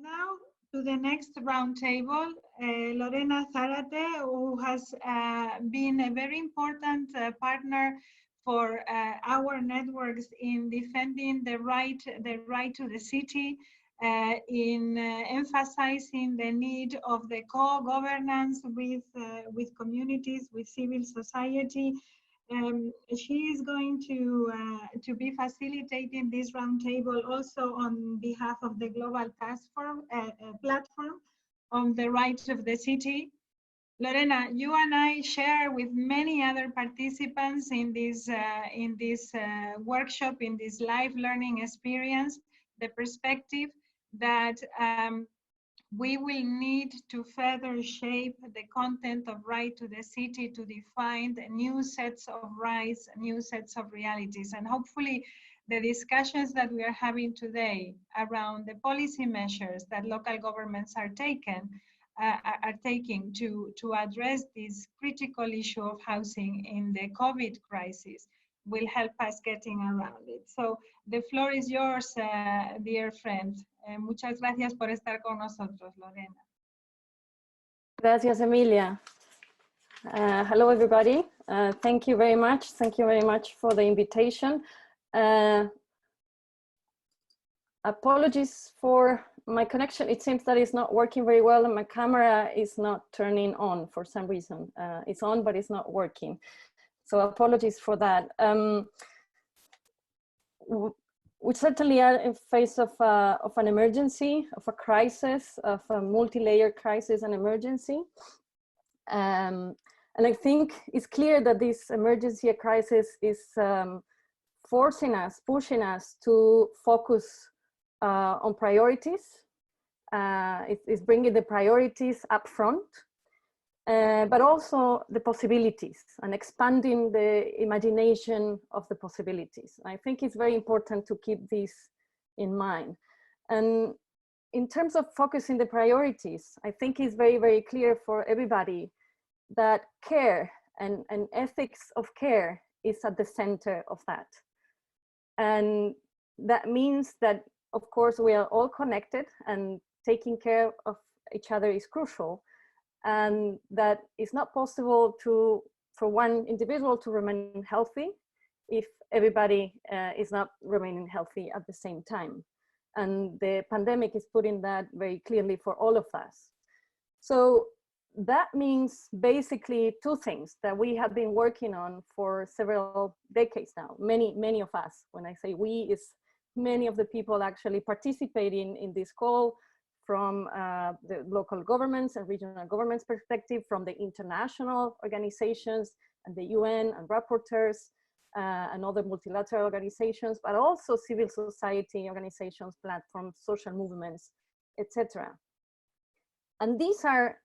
Now to the next roundtable, Lorena Zárate, who has been a very important partner for our networks in defending the right to the city, in emphasizing the need of the co-governance with communities, with civil society. She is going to be facilitating this roundtable also on behalf of the Global Task Force platform on the rights of the city. Lorena, you and I share with many other participants in this workshop, in this live learning experience, the perspective that we will need to further shape the content of right to the city to define the new sets of rights, new sets of realities. And hopefully the discussions that we are having today around the policy measures that local governments are taking to address this critical issue of housing in the COVID crisis will help us getting around it. So the floor is yours, dear friend. Muchas gracias por estar con nosotros, Lorena. Gracias, Emilia. Hello, everybody. Thank you very much. Thank you very much for the invitation. Apologies for my connection. It seems that it's not working very well and my camera is not turning on for some reason. It's on, but it's not working. So apologies for that. We certainly are in face of an emergency, of a crisis, of a multi-layered crisis and emergency. And I think it's clear that this emergency crisis is forcing us, pushing us to focus on priorities. It's bringing the priorities up front. But also the possibilities and expanding the imagination of the possibilities. I think it's very important to keep this in mind. And in terms of focusing the priorities, I think it's very, very clear for everybody that care and ethics of care is at the center of that. And that means that, of course, we are all connected and taking care of each other is crucial. And that it's not possible for one individual to remain healthy if everybody is not remaining healthy at the same time. And the pandemic is putting that very clearly for all of us. So that means basically two things that we have been working on for several decades now. Many of us, when I say we, is many of the people actually participating in this call, from the local governments and regional governments perspective, from the international organizations and the UN and rapporteurs and other multilateral organizations, but also civil society organizations, platforms, social movements, etc. And these are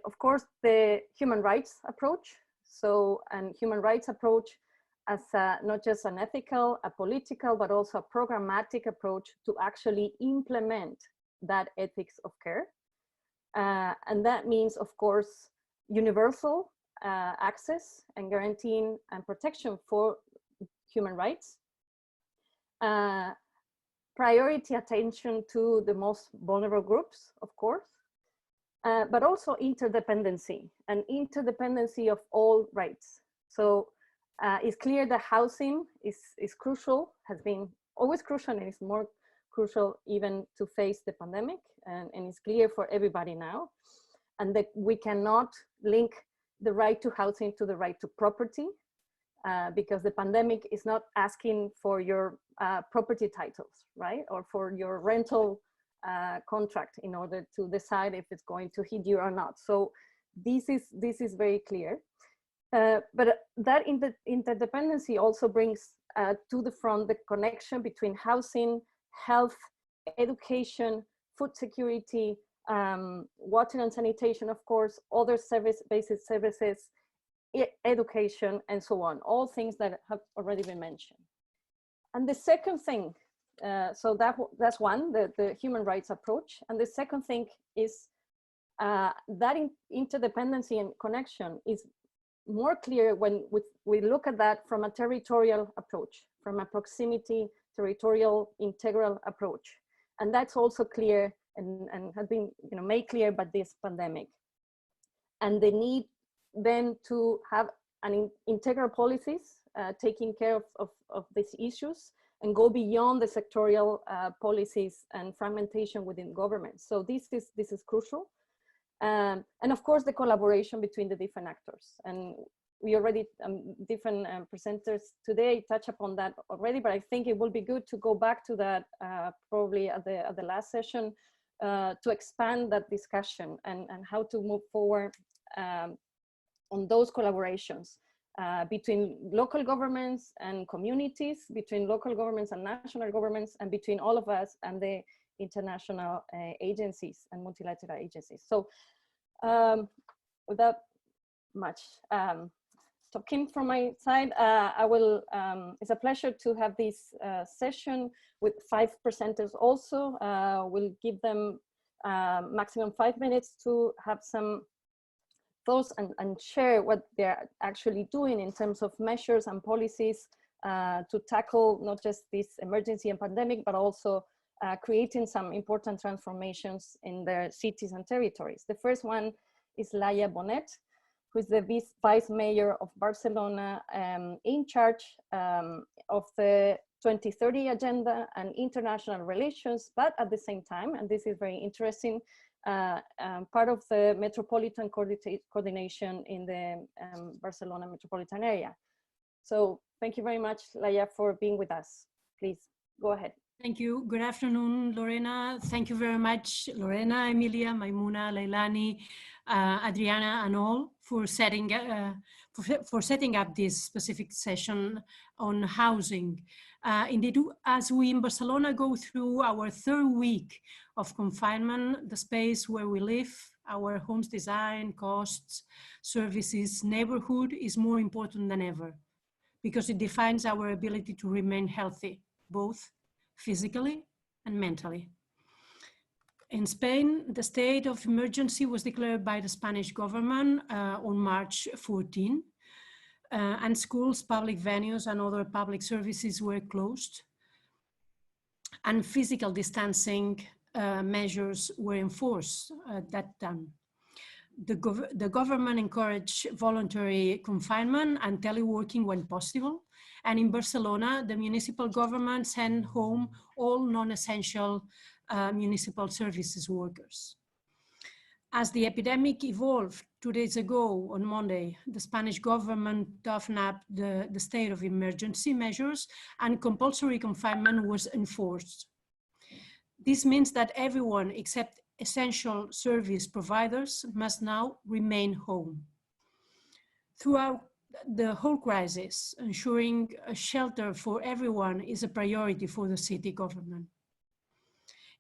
of course, the human rights approach. So, and human rights approach as not just an ethical, a political, but also a programmatic approach to actually implement that ethics of care. And that means, of course, universal access and guaranteeing and protection for human rights. Priority attention to the most vulnerable groups, of course, but also interdependency and interdependency of all rights. So it's clear that housing is crucial, has been always crucial, and is more crucial even to face the pandemic, and it's clear for everybody now. And that we cannot link the right to housing to the right to property, because the pandemic is not asking for your property titles, right? Or for your rental contract in order to decide if it's going to hit you or not. So this is very clear. But that interdependency also brings to the front the connection between housing, health, education, food security, water and sanitation, of course, other basic services, education, and so on, all things that have already been mentioned. And the second thing, so that's one, the human rights approach. And the second thing is that interdependency and connection is more clear when we look at that from a territorial approach, from a proximity, territorial, integral approach. And that's also clear and has been made clear by this pandemic. And the need then to have an integral policies taking care of these issues and go beyond the sectorial policies and fragmentation within government. So this is crucial. And of course, the collaboration between the different actors. And we already, different presenters today touch upon that already, but I think it will be good to go back to that probably at the last session to expand that discussion and how to move forward on those collaborations between local governments and communities, between local governments and national governments, and between all of us and the international agencies and multilateral agencies. So without much talking from my side, it's a pleasure to have this session with 5 presenters also. We'll give them maximum 5 minutes to have some thoughts and share what they're actually doing in terms of measures and policies to tackle not just this emergency and pandemic, but also creating some important transformations in their cities and territories. The first one is Laia Bonet, who is the Vice Mayor of Barcelona, in charge of the 2030 agenda and international relations, but at the same time, and this is very interesting, part of the metropolitan coordination in the Barcelona metropolitan area. So thank you very much, Laia, for being with us. Please go ahead. Thank you. Good afternoon, Lorena. Thank you very much, Lorena, Emilia, Maimuna, Leilani, Adriana, and all for setting up this specific session on housing. Indeed, as we in Barcelona go through our 3rd week of confinement, the space where we live, our home's design, costs, services, neighborhood is more important than ever because it defines our ability to remain healthy, both physically and mentally. In Spain, the state of emergency was declared by the Spanish government on March 14, and schools, public venues, and other public services were closed, and physical distancing measures were enforced at that time. The government encouraged voluntary confinement and teleworking when possible. And in Barcelona, the municipal government sent home all non-essential municipal services workers. As the epidemic evolved 2 days ago on Monday, the Spanish government toughened up the state of emergency measures and compulsory confinement was enforced. This means that everyone except essential service providers must now remain home. Throughout the whole crisis, ensuring a shelter for everyone is a priority for the city government.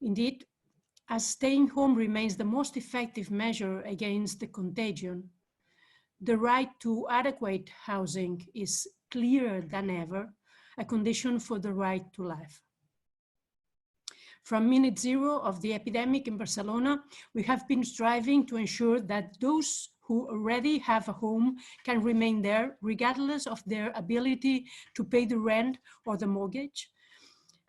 Indeed, as staying home remains the most effective measure against the contagion, the right to adequate housing is clearer than ever, a condition for the right to life. From minute zero of the epidemic in Barcelona, we have been striving to ensure that those who already have a home can remain there regardless of their ability to pay the rent or the mortgage,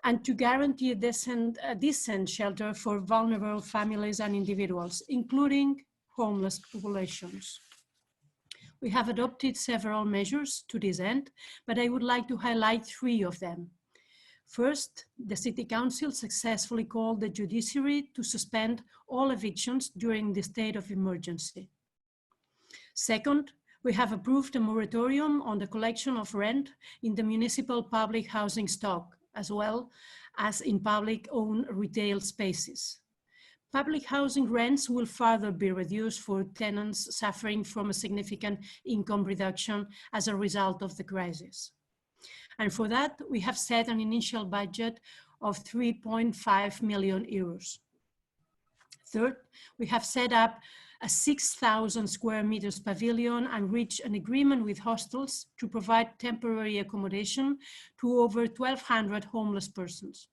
and to guarantee a decent shelter for vulnerable families and individuals, including homeless populations. We have adopted several measures to this end, but I would like to highlight 3 of them. First, the City Council successfully called the judiciary to suspend all evictions during the state of emergency. Second, we have approved a moratorium on the collection of rent in the municipal public housing stock, as well as in public-owned retail spaces. Public housing rents will further be reduced for tenants suffering from a significant income reduction as a result of the crisis. And for that, we have set an initial budget of 3.5 million euros. Third, we have set up a 6,000 square meters pavilion and reached an agreement with hostels to provide temporary accommodation to over 1,200 homeless persons.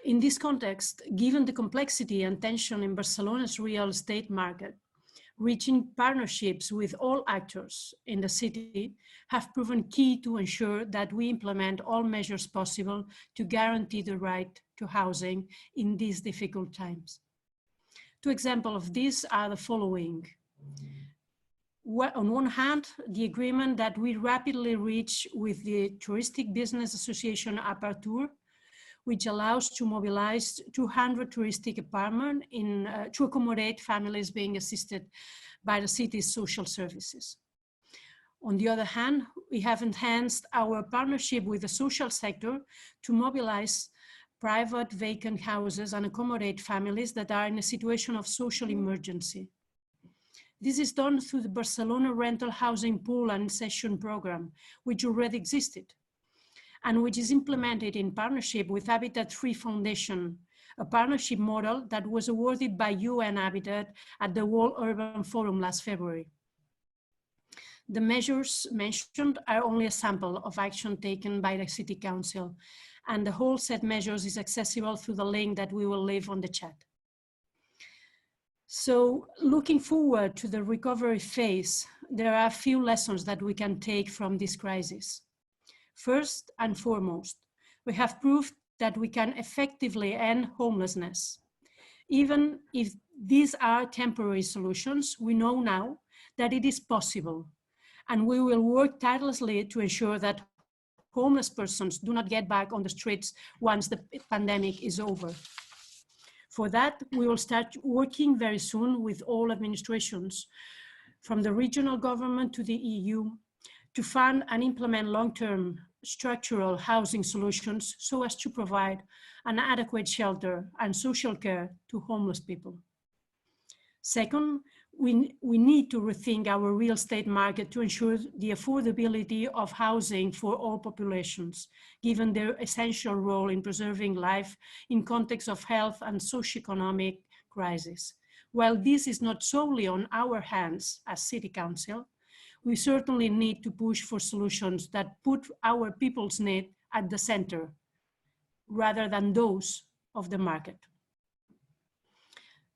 In this context, given the complexity and tension in Barcelona's real estate market, Reaching partnerships with all actors in the city have proven key to ensure that we implement all measures possible to guarantee the right to housing in these difficult times. Two examples of these are the following. On one hand, the agreement that we rapidly reached with the Touristic Business Association Aperture, which allows to mobilize 200 touristic apartments to accommodate families being assisted by the city's social services. On the other hand, we have enhanced our partnership with the social sector to mobilize private vacant houses and accommodate families that are in a situation of social emergency. This is done through the Barcelona rental housing pool and session program, which already existed, and which is implemented in partnership with Habitat 3 Foundation, a partnership model that was awarded by UN Habitat at the World Urban Forum last February. The measures mentioned are only a sample of action taken by the City Council, and the whole set measures is accessible through the link that we will leave on the chat. So looking forward to the recovery phase, there are a few lessons that we can take from this crisis. First and foremost, we have proved that we can effectively end homelessness. Even if these are temporary solutions, we know now that it is possible, and we will work tirelessly to ensure that homeless persons do not get back on the streets once the pandemic is over. For that, we will start working very soon with all administrations, from the regional government to the EU, to fund and implement long-term structural housing solutions so as to provide an adequate shelter and social care to homeless people. Second, we need to rethink our real estate market to ensure the affordability of housing for all populations, given their essential role in preserving life in context of health and socioeconomic crisis. While this is not solely on our hands as City Council, we certainly need to push for solutions that put our people's need at the center, rather than those of the market.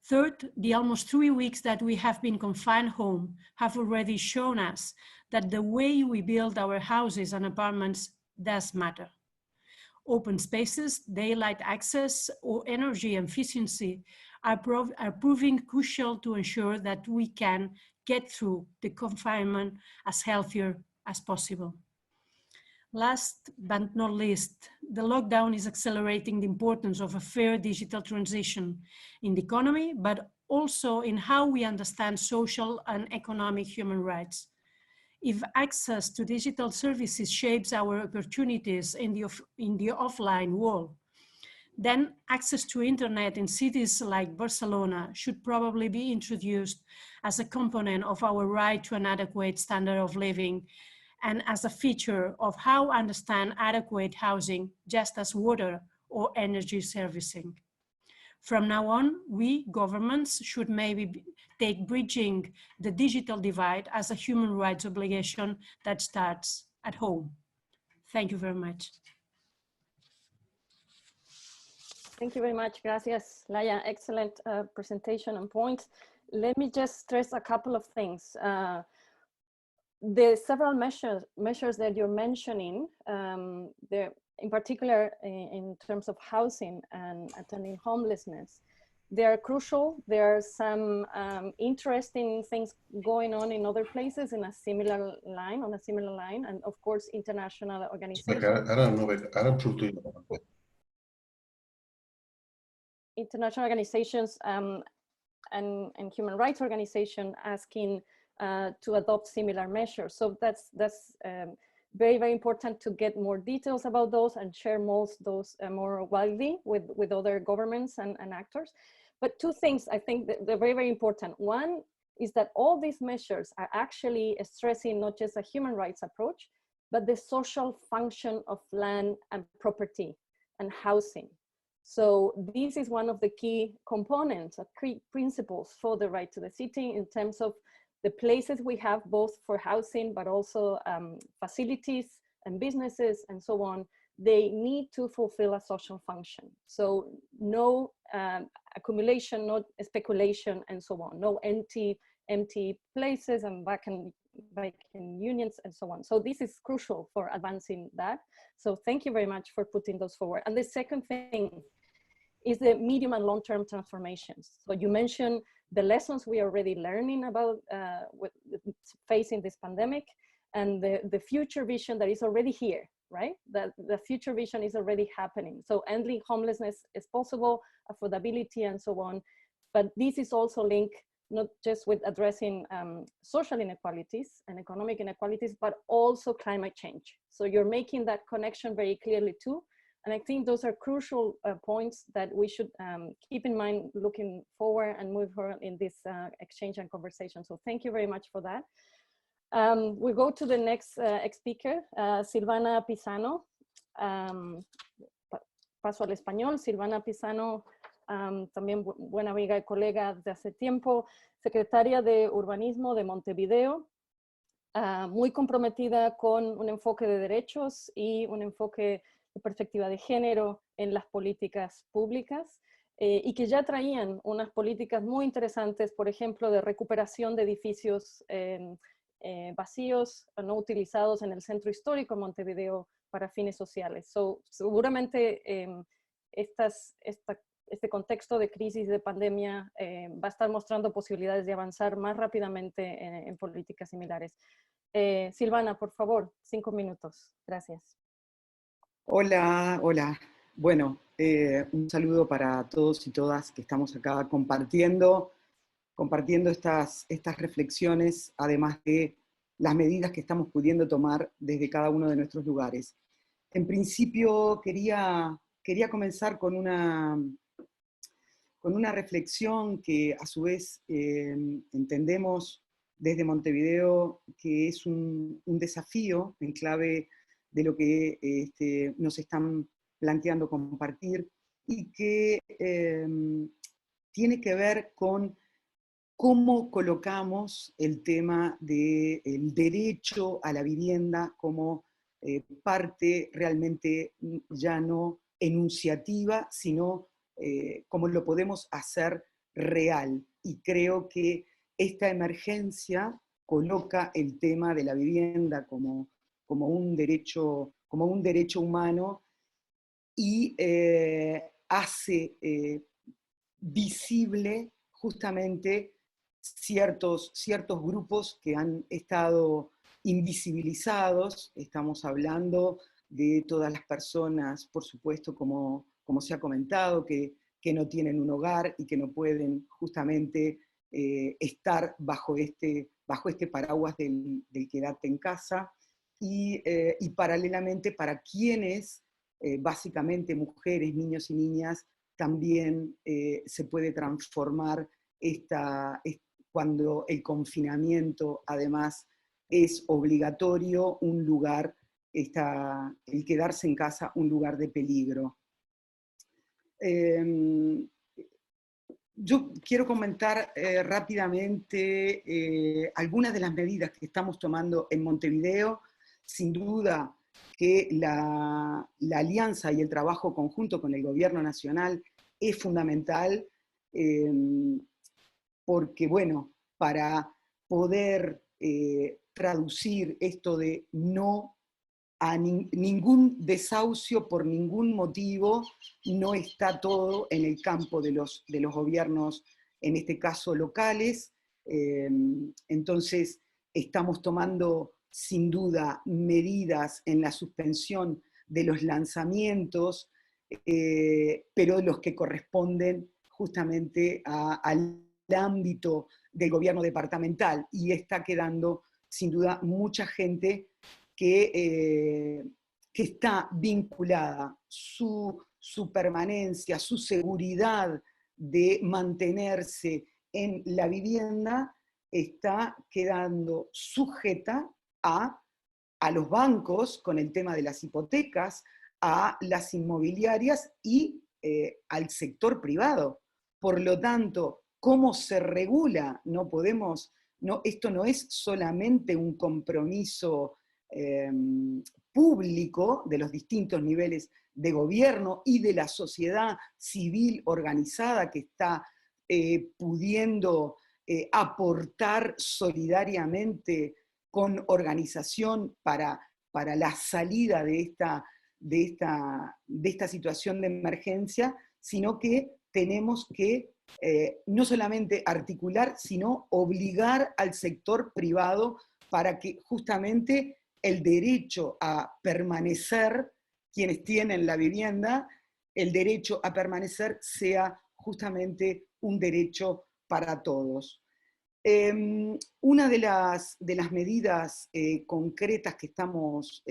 Third, the almost 3 weeks that we have been confined home have already shown us that the way we build our houses and apartments does matter. Open spaces, daylight access, or energy efficiency are proving crucial to ensure that we can get through the confinement as healthier as possible. Last but not least, the lockdown is accelerating the importance of a fair digital transition in the economy, but also in how we understand social and economic human rights. If access to digital services shapes our opportunities in the offline world, then access to internet in cities like Barcelona should probably be introduced as a component of our right to an adequate standard of living and as a feature of how we understand adequate housing, just as water or energy servicing. From now on, we, governments, should maybe take bridging the digital divide as a human rights obligation that starts at home. Thank you very much. Thank you very much. Gracias, Laia. Excellent presentation and points. Let me just stress a couple of things. The several measures that you're mentioning, in particular in terms of housing and attending homelessness, they are crucial. There are some interesting things going on in other places in a similar line, and of course, international organizations. International organizations and human rights organizations asking to adopt similar measures. So that's very, very important to get more details about those and share those more widely with other governments and actors. But two things I think that they're very, very important. One is that all these measures are actually stressing not just a human rights approach, but the social function of land and property and housing. So this is one of the key components, key principles for the right to the city in terms of the places we have both for housing, but also facilities and businesses and so on. They need to fulfill a social function. So no accumulation, no speculation and so on, no empty empty places and vacant unions and so on. So this is crucial for advancing that. So thank you very much for putting those forward. And the second thing is the medium and long-term transformations. So you mentioned the lessons we are already learning about with facing this pandemic, and the future vision that is already here, right? That the future vision is already happening. So ending homelessness is possible, affordability and so on. But this is also linked not just with addressing social inequalities and economic inequalities, but also climate change. So you're making that connection very clearly too. And I think those are crucial points that we should keep in mind looking forward and move forward in this exchange and conversation. So thank you very much for that. We go to the next speaker, Silvana Pissano. Paso al español. Silvana Pissano, también buena amiga y colega de hace tiempo, secretaria de Urbanismo de Montevideo, muy comprometida con un enfoque de derechos y un enfoque de perspectiva de género en las políticas públicas, y que ya traían unas políticas muy interesantes, por ejemplo, de recuperación de edificios vacíos, no utilizados en el centro histórico de Montevideo para fines sociales. So, seguramente este contexto de crisis, de pandemia, va a estar mostrando posibilidades de avanzar más rápidamente en políticas similares. Silvana, por favor, 5 minutos. Gracias. Hola, hola. Bueno, un saludo para todos y todas que estamos acá compartiendo estas reflexiones, además de las medidas que estamos pudiendo tomar desde cada uno de nuestros lugares. En principio quería comenzar con una reflexión que a su vez entendemos desde Montevideo que es un desafío en clave de lo que nos están planteando compartir, y que tiene que ver con cómo colocamos el tema del derecho a la vivienda como parte realmente ya no enunciativa, sino cómo lo podemos hacer real. Y creo que esta emergencia coloca el tema de la vivienda como un derecho humano, y hace visible justamente ciertos grupos que han estado invisibilizados. Estamos hablando de todas las personas, por supuesto, como se ha comentado, que no tienen un hogar y que no pueden justamente estar bajo este paraguas del quedarte en casa, y paralelamente para quienes, básicamente mujeres, niños y niñas, también se puede transformar cuando el confinamiento además es obligatorio, un lugar, el quedarse en casa, un lugar de peligro. Yo quiero comentar rápidamente algunas de las medidas que estamos tomando en Montevideo. Sin duda que la alianza y el trabajo conjunto con el gobierno nacional es fundamental, porque, bueno, para poder traducir esto de no a ningún desahucio por ningún motivo, no está todo en el campo de los gobiernos, en este caso locales. Entonces estamos tomando sin duda medidas en la suspensión de los lanzamientos, pero los que corresponden justamente al ámbito del gobierno departamental, y está quedando sin duda mucha gente que está vinculada, su permanencia, su seguridad de mantenerse en la vivienda, está quedando sujeta a los bancos con el tema de las hipotecas, a las inmobiliarias y al sector privado. Por lo tanto, ¿cómo se regula? Esto no es solamente un compromiso público de los distintos niveles de gobierno y de la sociedad civil organizada que está pudiendo aportar solidariamente con organización para la salida de esta situación de emergencia, sino que tenemos que no solamente articular, sino obligar al sector privado para que justamente el derecho a permanecer, quienes tienen la vivienda, el derecho a permanecer sea justamente un derecho para todos. Una de las medidas concretas que estamos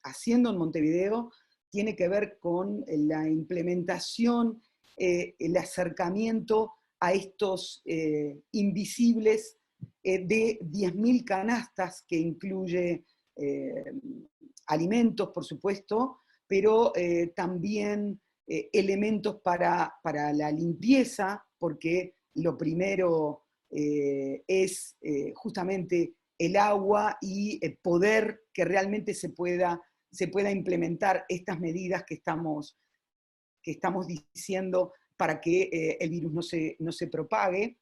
haciendo en Montevideo tiene que ver con la implementación, el acercamiento a estos invisibles de 10.000 canastas, que incluye alimentos, por supuesto, pero también elementos para la limpieza, porque lo primero es justamente el agua y poder que realmente se pueda implementar estas medidas que estamos diciendo para que el virus no se propague.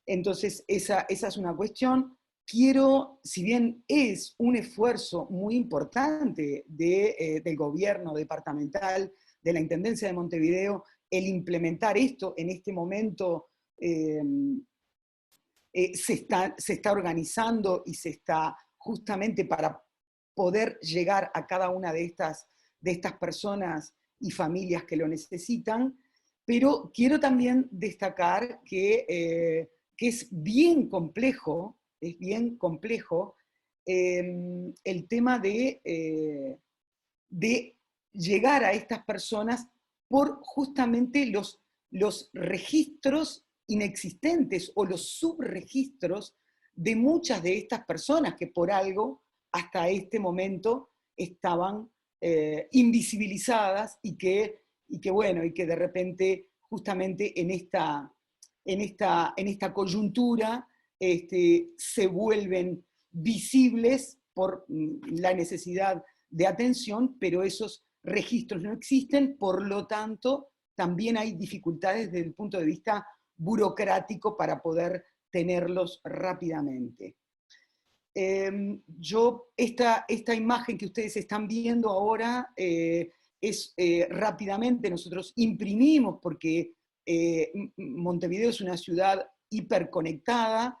Entonces, esa es una cuestión. Quiero, si bien es un esfuerzo muy importante del gobierno departamental, de la Intendencia de Montevideo, el implementar esto en este momento, se está organizando y se está justamente para poder llegar a cada una de estas personas y familias que lo necesitan, pero quiero también destacar que es bien complejo, el tema de llegar a estas personas por justamente los registros inexistentes o los subregistros de muchas de estas personas que por algo hasta este momento estaban invisibilizadas y que de repente justamente en esta coyuntura se vuelven visibles por la necesidad de atención, pero esos registros no existen, por lo tanto también hay dificultades desde el punto de vista burocrático para poder tenerlos rápidamente. Esta imagen que ustedes están viendo ahora es rápidamente, nosotros imprimimos porque Montevideo es una ciudad hiperconectada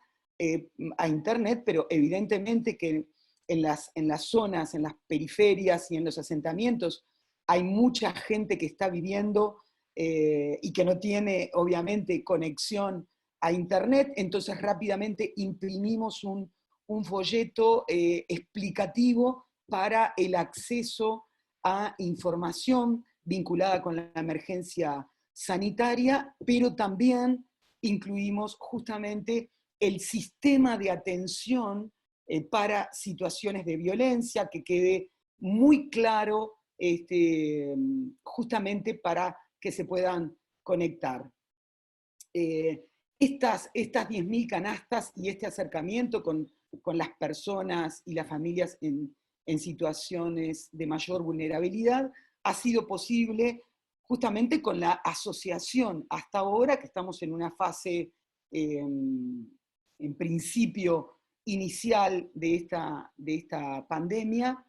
a internet, pero evidentemente que en las zonas, en las periferias y en los asentamientos hay mucha gente que está viviendo y que no tiene obviamente conexión a internet, entonces rápidamente imprimimos un folleto explicativo para el acceso a información vinculada con la emergencia sanitaria, pero también incluimos justamente el sistema de atención para situaciones de violencia, que quede muy claro justamente para que se puedan conectar. Estas 10.000 canastas y este acercamiento con las personas y las familias en situaciones de mayor vulnerabilidad ha sido posible justamente con la asociación hasta ahora, que estamos en una fase en principio inicial de esta pandemia,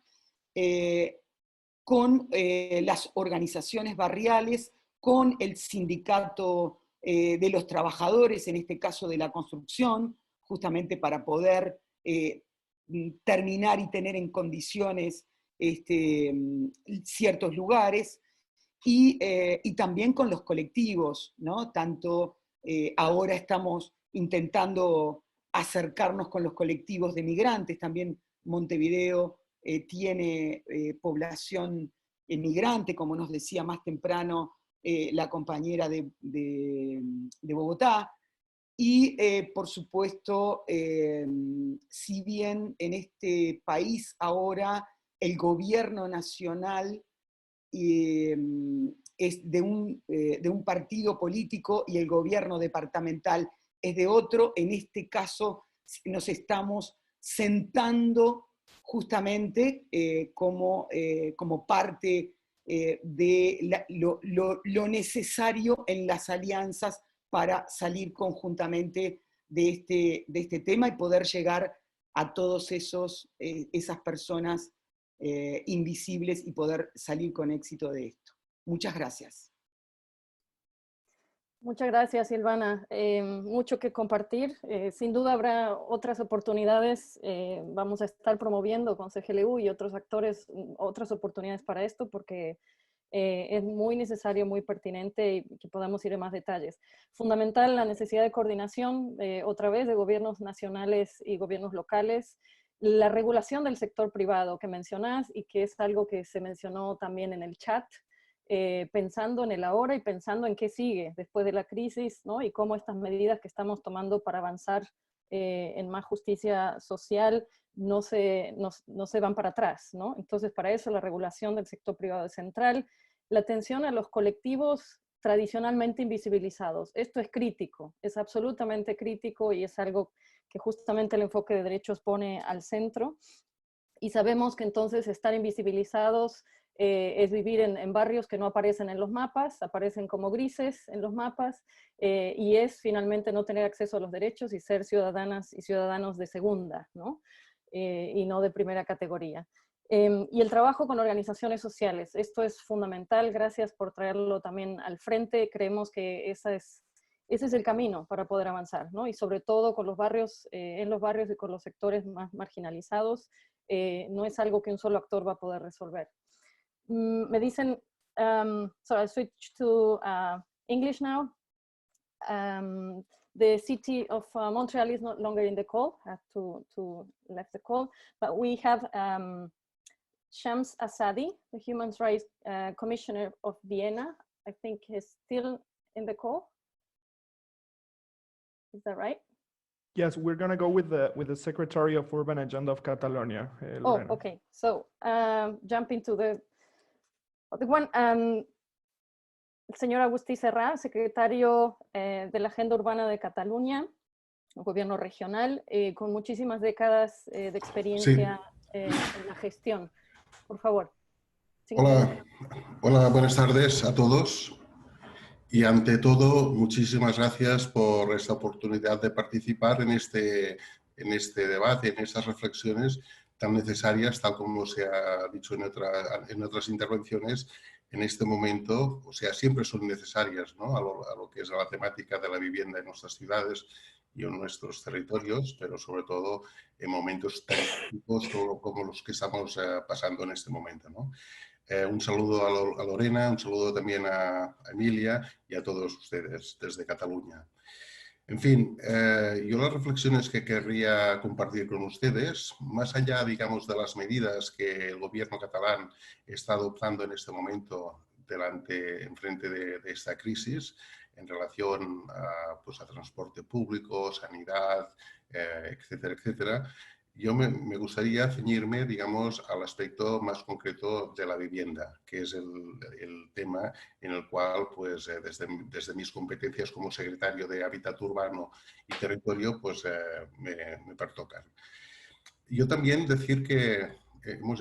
con las organizaciones barriales, con el sindicato de los trabajadores, en este caso de la construcción, justamente para poder terminar y tener en condiciones ciertos lugares, y también con los colectivos, ¿no? Tanto ahora estamos intentando acercarnos con los colectivos de migrantes, también Montevideo tiene población migrante, como nos decía más temprano la compañera de Bogotá, y por supuesto, si bien en este país ahora el gobierno nacional es de un partido político y el gobierno departamental es de otro, en este caso nos estamos sentando justamente como parte de lo necesario en las alianzas para salir conjuntamente de este tema y poder llegar a todos esas personas invisibles y poder salir con éxito de esto. Muchas gracias. Muchas gracias, Silvana. Mucho que compartir. Sin duda habrá otras oportunidades. Vamos a estar promoviendo con CGLU y otros actores otras oportunidades para esto, porque es muy necesario, muy pertinente y que podamos ir en más detalles. Fundamental la necesidad de coordinación, otra vez, de gobiernos nacionales y gobiernos locales. La regulación del sector privado que mencionás y que es algo que se mencionó también en el chat, pensando en el ahora y pensando en qué sigue después de la crisis, ¿no? Y cómo estas medidas que estamos tomando para avanzar en más justicia social no se van para atrás, ¿no? Entonces, para eso la regulación del sector privado es central. La atención a los colectivos tradicionalmente invisibilizados. Esto es crítico, es absolutamente crítico y es algo que justamente el enfoque de derechos pone al centro. Y sabemos que entonces estar invisibilizados es vivir en barrios que no aparecen en los mapas, aparecen como grises en los mapas, y es finalmente no tener acceso a los derechos y ser ciudadanas y ciudadanos de segunda, ¿no? Y no de primera categoría. Y el trabajo con organizaciones sociales, esto es fundamental, gracias por traerlo también al frente, creemos que ese es el camino para poder avanzar, ¿no? Y sobre todo con los barrios, en los barrios y con los sectores más marginalizados, no es algo que un solo actor va a poder resolver. Me dicen, so I'll switch to English now. The city of Montreal is no longer in the call, I have to left the call, but we have Shams Asadi, the Human Rights Commissioner of Vienna. I think he's still in the call. Is that right? Yes, we're going to go with the Secretary of Urban Agenda of Catalonia. Lorena. Oh, okay. So jumping to the one, el señor Agustí Serra, secretario de la Agenda Urbana de Cataluña, un gobierno regional, con muchísimas décadas de experiencia en la gestión. Por favor. Hola, buenas tardes a todos. Y ante todo, muchísimas gracias por esta oportunidad de participar en este debate, en estas reflexiones tan necesarias, tal como se ha dicho en otras intervenciones, en este momento, o sea, siempre son necesarias, ¿no? a lo que es la temática de la vivienda en nuestras ciudades y en nuestros territorios, pero sobre todo en momentos tan críticos como los que estamos pasando en este momento, ¿no? Un saludo a Lorena, un saludo también a Emilia y a todos ustedes desde Cataluña. En fin, yo las reflexiones que querría compartir con ustedes, más allá, digamos, de las medidas que el gobierno catalán está adoptando en este momento en frente de esta crisis, en relación pues a transporte público, sanidad, etcétera, etcétera, yo me gustaría ceñirme, digamos, al aspecto más concreto de la vivienda, que es el tema en el cual, pues, desde mis competencias como secretario de Hábitat Urbano y Territorio, pues, me pertocan. Yo también decir que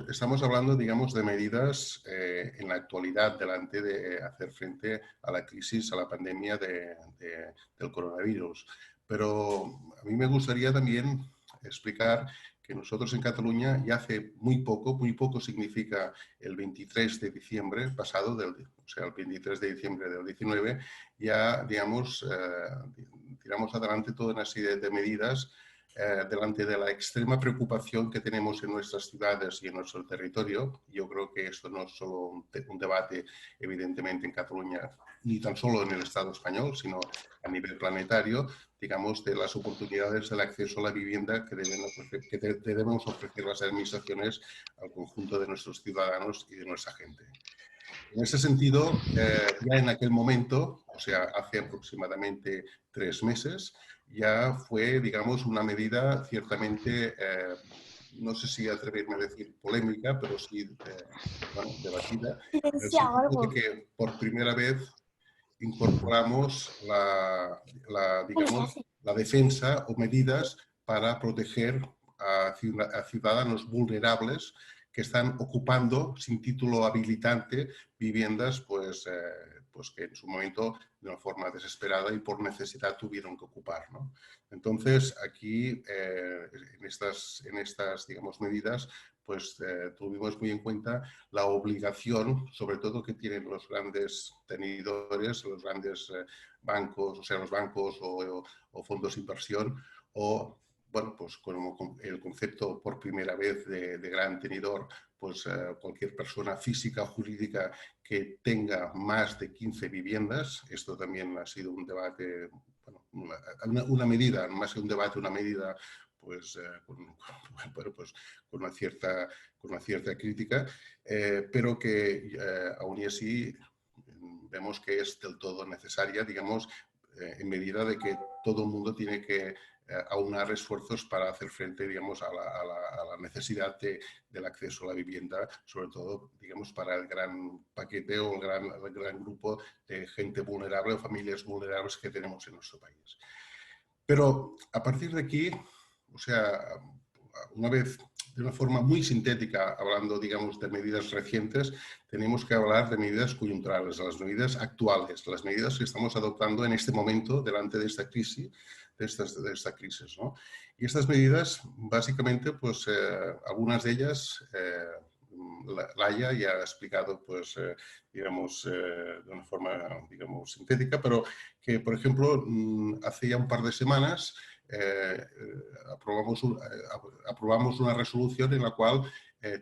estamos hablando, digamos, de medidas en la actualidad delante de hacer frente a la crisis, a la pandemia del coronavirus. Pero a mí me gustaría también explicar que nosotros en Cataluña ya hace muy poco significa el 23 de diciembre pasado, o sea, el 23 de diciembre del 19, ya, digamos, tiramos adelante toda una serie de medidas delante de la extrema preocupación que tenemos en nuestras ciudades y en nuestro territorio. Yo creo que esto no es solo un debate, evidentemente, en Cataluña, ni tan solo en el Estado español, sino a nivel planetario, digamos, de las oportunidades del acceso a la vivienda que debemos ofrecer las administraciones al conjunto de nuestros ciudadanos y de nuestra gente. En ese sentido, ya en aquel momento, o sea, hace aproximadamente 3 meses, ya fue, digamos, una medida ciertamente, no sé si atreverme a decir polémica, pero sí, bueno, debatida, en el sentido de que por primera vez incorporamos digamos, la defensa o medidas para proteger a ciudadanos vulnerables que están ocupando sin título habilitante viviendas pues, pues que en su momento, de una forma desesperada y por necesidad, tuvieron que ocupar, ¿no? Entonces, aquí, en estas digamos, medidas, pues tuvimos muy en cuenta la obligación, sobre todo, que tienen los grandes tenedores, los grandes bancos, o sea, los bancos o fondos de inversión, o, bueno, pues como el concepto por primera vez de gran tenedor, pues cualquier persona física o jurídica que tenga más de 15 viviendas. Esto también ha sido un debate, bueno, una medida, más que un debate, una medida, pues, con una cierta crítica, pero que aún y así vemos que es del todo necesaria, digamos, en medida de que todo el mundo tiene que aunar esfuerzos para hacer frente, digamos, a la necesidad del acceso a la vivienda, sobre todo, digamos, para el gran paquete o el gran grupo de gente vulnerable o familias vulnerables que tenemos en nuestro país. Pero a partir de aquí, o sea, una vez de una forma muy sintética, hablando, digamos, de medidas recientes, tenemos que hablar de medidas coyunturales, las medidas actuales, las medidas que estamos adoptando en este momento delante de esta crisis, ¿no? Y estas medidas, básicamente, pues algunas de ellas, Laia ya ha explicado, pues, digamos, de una forma, digamos, sintética, pero que, por ejemplo, hace ya un par de semanas aprobamos una resolución en la cual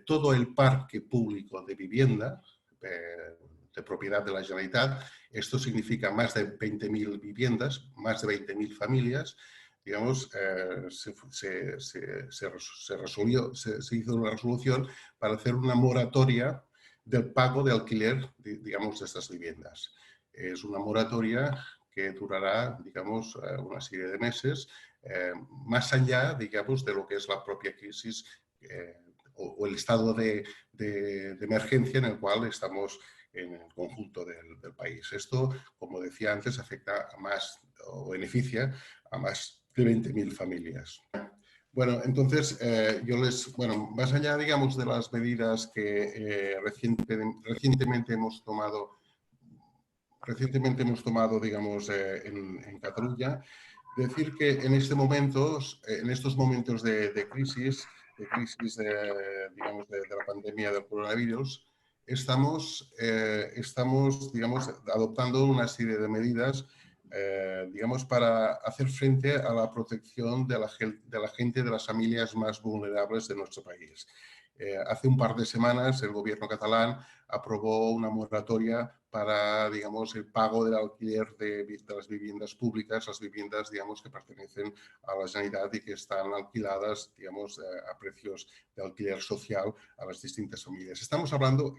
todo el parque público de vivienda de propiedad de la Generalitat, esto significa más de 20.000 viviendas, más de 20.000 familias, digamos, se hizo una resolución para hacer una moratoria del pago de alquiler, digamos, de estas viviendas. Es una moratoria que durará, digamos, una serie de meses, más allá, digamos, de lo que es la propia crisis o el estado de emergencia en el cual estamos en el conjunto del país. Esto, como decía antes, afecta a más o beneficia a más de 20.000 familias. Bueno, entonces, bueno, más allá, digamos, de las medidas que recientemente hemos tomado, digamos, en Cataluña, decir que en estos momentos de crisis, digamos, de la pandemia del coronavirus, estamos, digamos, adoptando una serie de medidas, digamos, para hacer frente a la protección de la gente, de las familias más vulnerables de nuestro país. Hace un par de semanas el gobierno catalán aprobó una moratoria para, digamos, el pago del alquiler de las viviendas públicas, las viviendas, digamos, que pertenecen a la Generalitat y que están alquiladas, digamos, a precios de alquiler social a las distintas familias. Estamos hablando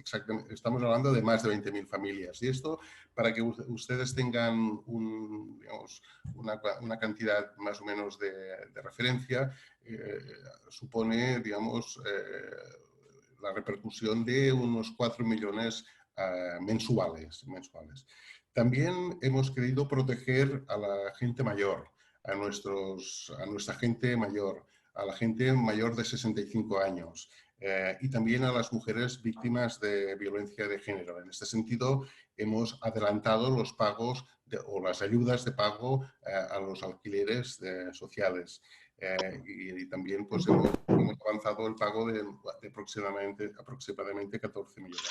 de más de 20.000 familias y esto, para que ustedes tengan digamos, una cantidad más o menos de referencia, supone, digamos, la repercusión de unos 4 millones mensuales. También hemos querido proteger a la gente mayor, a nuestra gente mayor, a la gente mayor de 65 años y también a las mujeres víctimas de violencia de género. En este sentido, hemos adelantado los pagos o las ayudas de pago a los alquileres sociales. Y también pues, hemos avanzado el pago de aproximadamente 14 millones.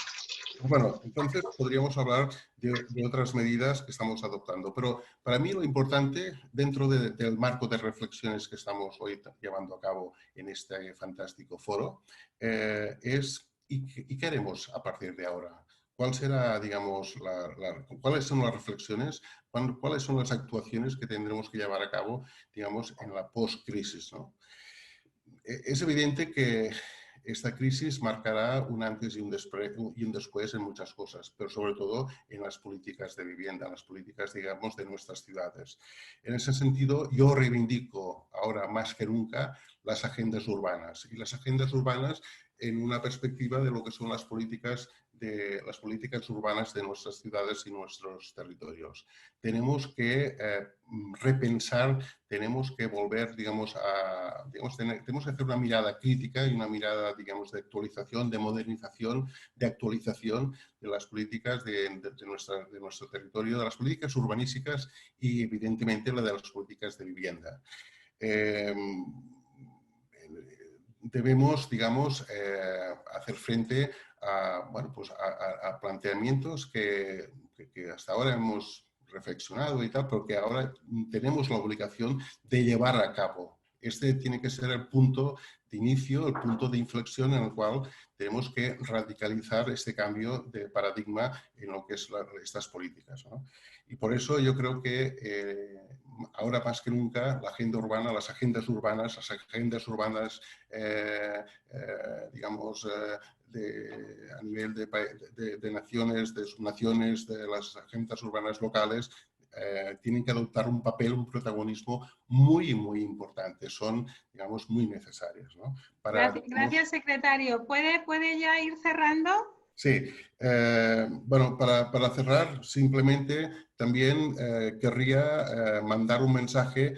Bueno, entonces podríamos hablar de otras medidas que estamos adoptando, pero para mí lo importante dentro del marco de reflexiones que estamos hoy llevando a cabo en este fantástico foro es ¿y qué haremos a partir de ahora? ¿Cuál será, digamos, cuáles son las reflexiones, cuáles son las actuaciones que tendremos que llevar a cabo, digamos, en la post-crisis, ¿no? Es evidente que esta crisis marcará un antes y un después en muchas cosas, pero sobre todo en las políticas de vivienda, en las políticas, digamos, de nuestras ciudades. En ese sentido, yo reivindico ahora más que nunca las agendas urbanas y las agendas urbanas en una perspectiva de lo que son las políticas de las políticas urbanas de nuestras ciudades y nuestros territorios. Tenemos que repensar, tenemos que volver, tenemos que hacer una mirada crítica y una mirada, digamos, de actualización, de modernización, de actualización de las políticas de nuestro territorio, de las políticas urbanísticas y, evidentemente, la de las políticas de vivienda. Debemos, digamos, hacer frente a, bueno, pues a planteamientos que hasta ahora hemos reflexionado y tal, pero que ahora tenemos la obligación de llevar a cabo. Este tiene que ser el punto de inicio, el punto de inflexión en el cual tenemos que radicalizar este cambio de paradigma en lo que es estas políticas, ¿no? Y por eso yo creo que ahora más que nunca la agenda urbana, las agendas urbanas, digamos, a nivel de naciones, de subnaciones, de las agendas urbanas locales, tienen que adoptar un papel, un protagonismo muy, muy importante. Son, digamos, muy necesarias, ¿no? Gracias, secretario. ¿Puede ya ir cerrando? Sí. Bueno, para cerrar, simplemente también querría mandar un mensaje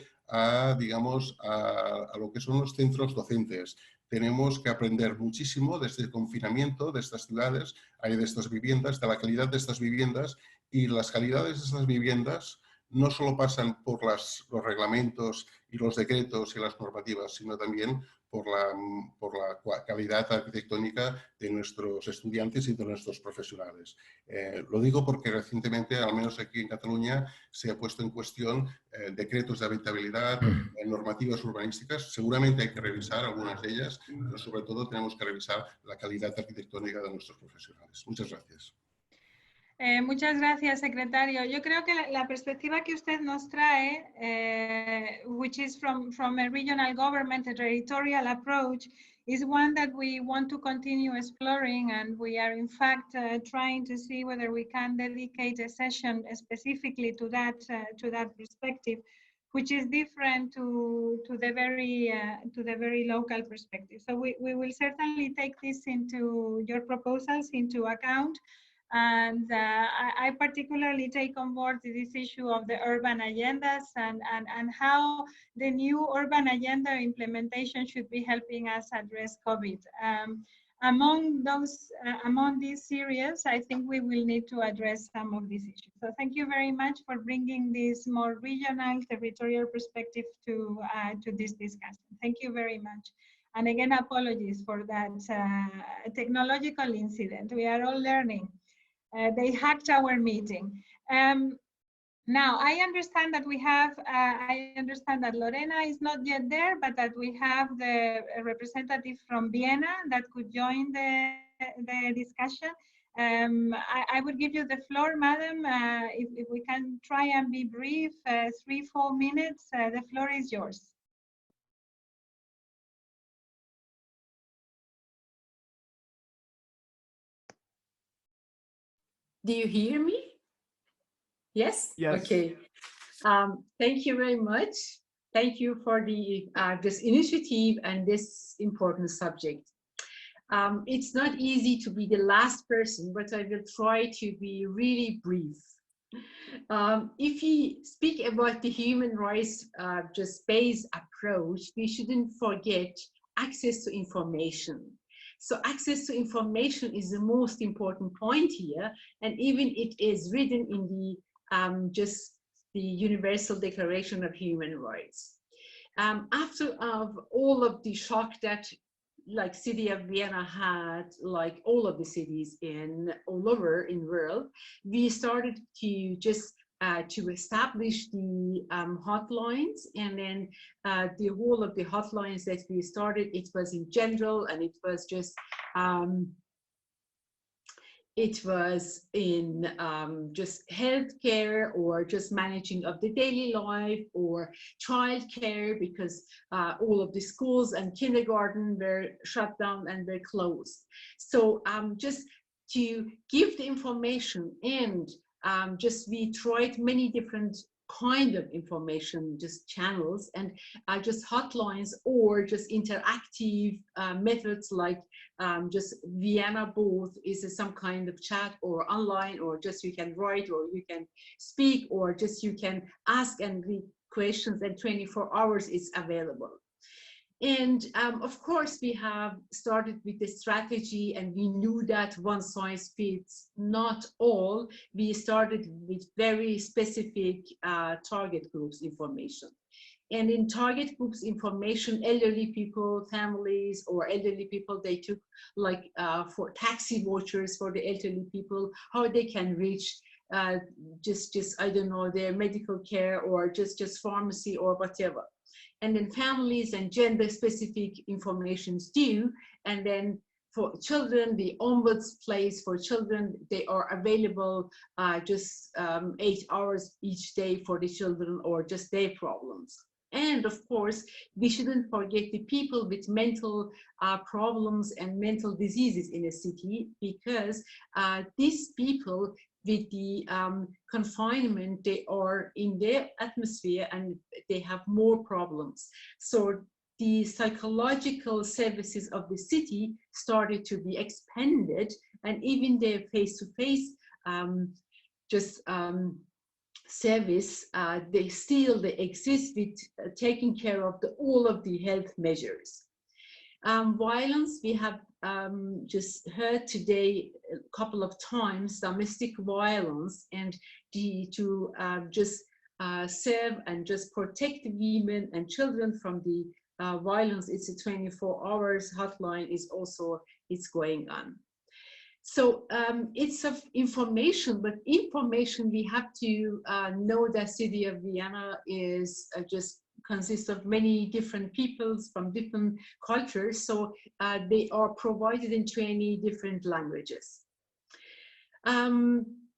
digamos, a lo que son los centros docentes. Tenemos que aprender muchísimo desde el confinamiento de estas ciudades, de estas viviendas, de la calidad de estas viviendas, y las calidades de estas viviendas no solo pasan por los reglamentos y los decretos y las normativas, sino también por la calidad arquitectónica de nuestros estudiantes y de nuestros profesionales. Lo digo porque recientemente, al menos aquí en Cataluña, se ha puesto en cuestión decretos de habitabilidad, normativas urbanísticas. Seguramente hay que revisar algunas de ellas, pero sobre todo tenemos que revisar la calidad arquitectónica de nuestros profesionales. Muchas gracias. Muchas gracias, secretario. Yo creo que la perspectiva que usted nos trae, which is from a regional government, a territorial approach, is one that we want to continue exploring, and we are in fact trying to see whether we can dedicate a session specifically to that perspective, which is different to the very local perspective. So we will certainly take this into your proposals into account. And I particularly take on board this issue of the urban agendas and how the new urban agenda implementation should be helping us address COVID. Among these series, I think we will need to address some of these issues. So thank you very much for bringing this more regional, territorial perspective to this discussion. Thank you very much. And again, apologies for that technological incident. We are all learning. They hacked our meeting. Now, I understand that we have, I understand that Lorena is not yet there, but that we have the representative from Vienna that could join the discussion. I would give you the floor, madam. If we can try and be brief, 3-4 minutes, the floor is yours. Do you hear me? Yes? Yes. Okay. Thank you very much. Thank you for the this initiative and this important subject. It's not easy to be the last person, but I will try to be really brief. If we speak about the human rights just based approach, we shouldn't forget access to information. So access to information is the most important point here, and even it is written in the just the Universal Declaration of Human Rights. After all of the shock that like city of Vienna had, like all of the cities all over in the world, we started to just to establish the hotlines, and then the whole of the hotlines that we started, it was in general, and it was just it was in just healthcare or just managing of the daily life or childcare, because all of the schools and kindergarten were shut down and were closed. So just to give the information, and just we tried many different kind of information, just channels, and just hotlines, or just interactive methods like just Vienna booth is some kind of chat, or online, or just you can write, or you can speak, or just you can ask and read questions, and 24 hours is available. And of course, we have started with the strategy, and we knew that one size fits not all. We started with very specific target groups information. And in target groups information, elderly people, families, or elderly people, they took like for taxi vouchers for the elderly people, how they can reach just I don't know, their medical care, or just pharmacy or whatever. And then families and gender specific informations due. And then for children, the ombuds place for children, they are available just 8 hours each day for the children, or just their problems. And of course, we shouldn't forget the people with mental problems and mental diseases in a city, because these people with the confinement, they are in their atmosphere and they have more problems. So the psychological services of the city started to be expanded, and even their face-to-face service, they exist with taking care of all of the health measures. Violence, we have just heard today a couple of times, domestic violence, and to serve and just protect women and children from the violence. It's a 24 hours hotline is also, it's going on. So it's of information, but information, we have to know that city of Vienna is just consists of many different peoples from different cultures. So they are provided in 20 different languages.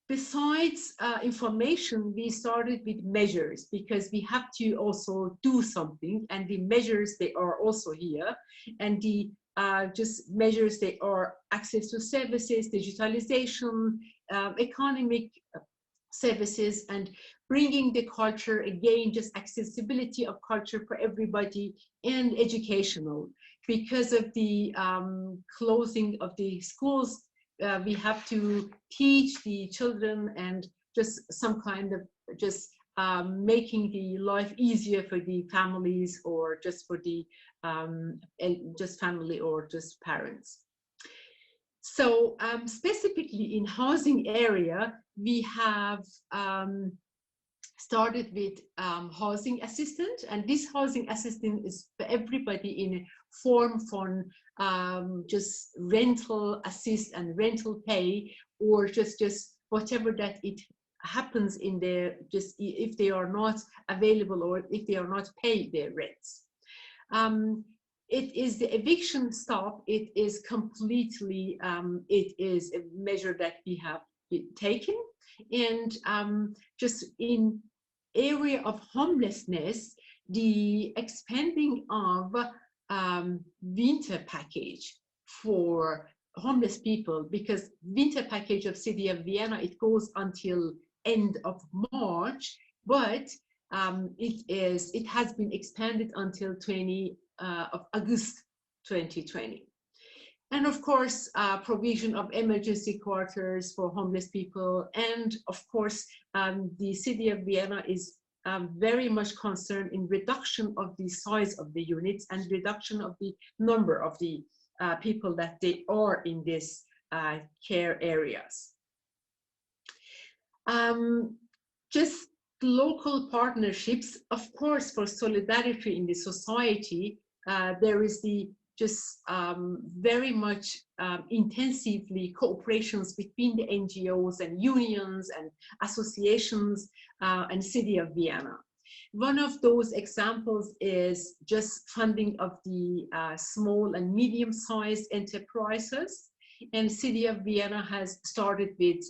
Besides information, we started with measures, because we have to also do something, and the measures, they are also here. And the just measures, they are access to services, digitalization, economic services, and bringing the culture, again, just accessibility of culture for everybody, and educational. Because of the closing of the schools, we have to teach the children, and just some kind of just making the life easier for the families, or just for the just family, or just parents. So specifically in housing area, we have started with housing assistant, and this housing assistant is for everybody in a form from just rental assist and rental pay, or just whatever that it happens in their, just if they are not available, or if they are not paid their rents. It is the eviction stop. It is completely, it is a measure that we have taken. And just in area of homelessness, the expanding of winter package for homeless people, because winter package of city of Vienna, it goes until end of March, but it has been expanded until 20 of August 2020. And of course, provision of emergency quarters for homeless people. And of course, the city of Vienna is very much concerned in reduction of the size of the units, and reduction of the number of the people that they are in this care areas. Just local partnerships, of course, for solidarity in the society, there is the just very much intensively cooperations between the NGOs and unions and associations and city of Vienna. One of those examples is just funding of the small and medium-sized enterprises. And city of Vienna has started with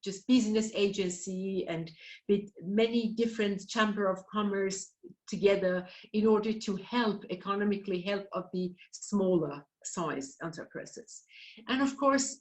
just business agency, and with many different chamber of commerce together in order to help, economically help of the smaller size enterprises. And of course,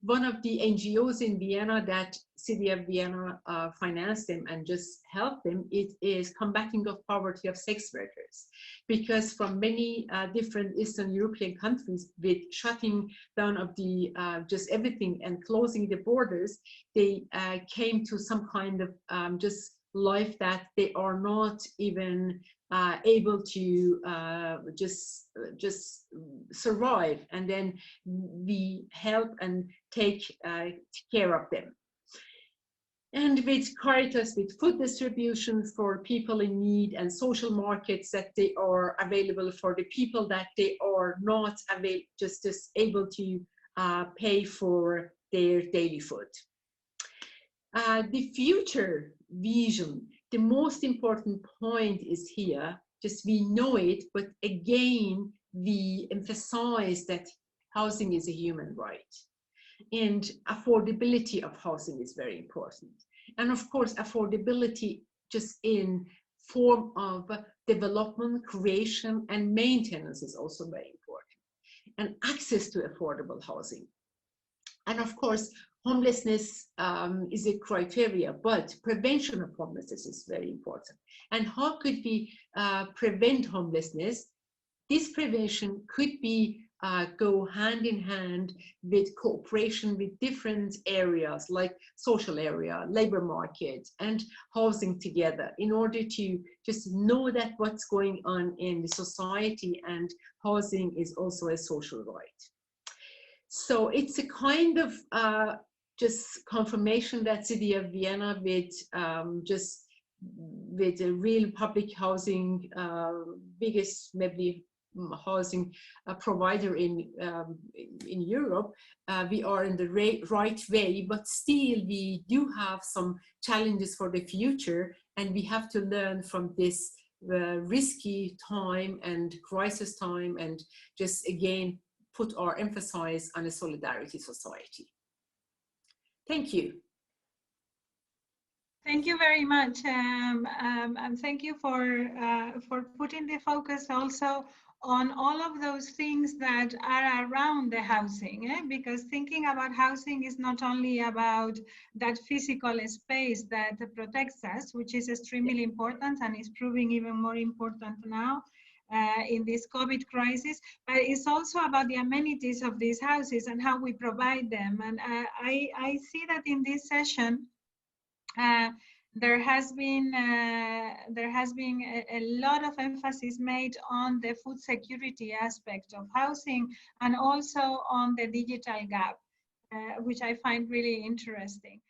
one of the NGOs in Vienna that City of Vienna financed them and just helped them, it is combating of poverty of sex workers. Because from many different Eastern European countries, with shutting down of the just everything and closing the borders, they came to some kind of just life that they are not even able to just survive, and then we help and take care of them. And with Caritas, with food distribution for people in need, and social markets that they are available for the people that they are not just able to pay for their daily food. The future vision, the most important point is here, just we know it, but again, we emphasize that housing is a human right. And affordability of housing is very important. And of course, affordability just in form of development, creation, and maintenance is also very important. And access to affordable housing. And of course, homelessness is a criteria, but prevention of homelessness is very important. And how could we prevent homelessness? This prevention could be go hand in hand with cooperation with different areas like social area, labor market, and housing together in order to just know that what's going on in the society, and housing is also a social right. So it's a kind of just confirmation that City of Vienna with with a real public housing, biggest maybe housing provider in Europe, we are in the right way, but still we do have some challenges for the future, and we have to learn from this risky time and crisis time, and just again put our emphasis on a solidarity society. Thank you. Thank you very much, and thank you for putting the focus also on all of those things that are around the housing, because thinking about housing is not only about that physical space that protects us, which is extremely important and is proving even more important now in this COVID crisis, but it's also about the amenities of these houses and how we provide them. And I see that in this session, there has been a lot of emphasis made on the food security aspect of housing, and also on the digital gap, which I find really interesting.